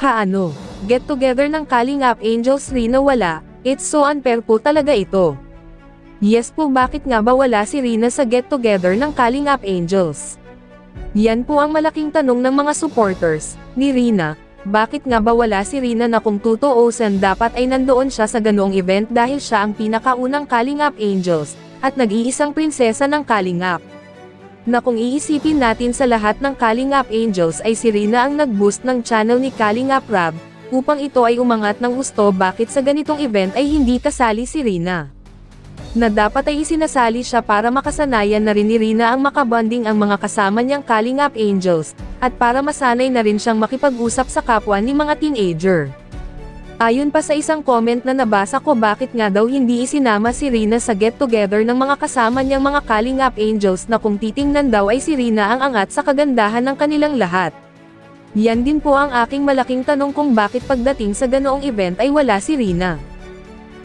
Ano? Get together ng Kalingap Angels Rina wala, it's so unfair po talaga ito. Yes po, bakit nga ba wala si Rina sa get together ng Kalingap Angels? Yan po ang malaking tanong ng mga supporters ni Rina. Bakit nga ba wala si Rina na kung tutuusin dapat ay nandoon siya sa ganoong event dahil siya ang pinakaunang Kalingap Angels, at nag-iisang prinsesa ng Kalingap. Na kung iisipin natin sa lahat ng Kalingap Angels ay si Rina ang nag-boost ng channel ni Kalingap Rab, upang ito ay umangat ng gusto. Bakit sa ganitong event ay hindi kasali si Rina? Na dapat ay isinasali siya para makasanayan na rin ni Rina ang makabonding ang mga kasama niyang Kalingap Angels, at para masanay na rin siyang makipag-usap sa kapwa ni mga teenager. Ayon pa sa isang comment na nabasa ko, bakit nga daw hindi isinama si Rina sa get-together ng mga kasama niyang mga Kalingap Angels na kung titingnan daw ay si Rina ang angat sa kagandahan ng kanilang lahat. Yan din po ang aking malaking tanong kung bakit pagdating sa ganoong event ay wala si Rina.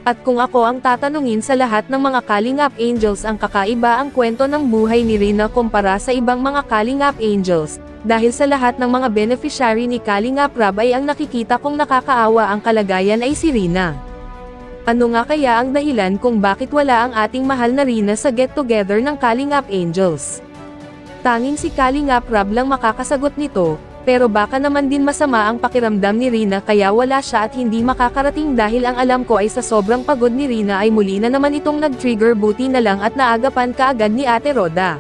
At kung ako ang tatanungin sa lahat ng mga Kalingap Angels, ang kakaiba ang kwento ng buhay ni Rina kumpara sa ibang mga Kalingap Angels. Dahil sa lahat ng mga beneficiary ni Kalingap Rab ay ang nakikita kong nakakaawa ang kalagayan ay si Rina. Ano nga kaya ang dahilan kung bakit wala ang ating mahal na Rina sa get-together ng Kalingap Angels? Tanging si Kalingap Rab lang makakasagot nito, pero baka naman din masama ang pakiramdam ni Rina kaya wala siya at hindi makakarating dahil ang alam ko ay sa sobrang pagod ni Rina ay muli na naman itong nag-trigger, buti na lang at naagapan kaagad ni Ate Roda.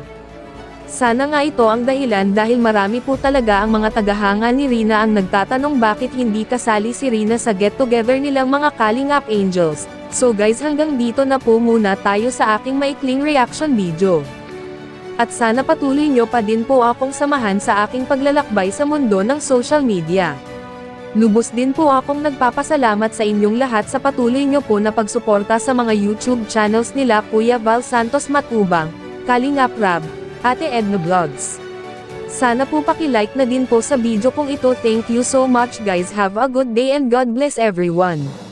Sana nga ito ang dahilan dahil marami po talaga ang mga tagahanga ni Rina ang nagtatanong bakit hindi kasali si Rina sa get-together nilang mga Kalingap Angels. So guys, hanggang dito na po muna tayo sa aking maikling reaction video. At sana patuloy nyo pa din po akong samahan sa aking paglalakbay sa mundo ng social media. Lubos din po akong nagpapasalamat sa inyong lahat sa patuloy nyo po na pagsuporta sa mga YouTube channels nila Kuya Val Santos Matubang, Kalingap Rab, Ate Edna Vlogs. Sana po paki-like na din po sa video kong ito. Thank you so much guys, have a good day and God bless everyone.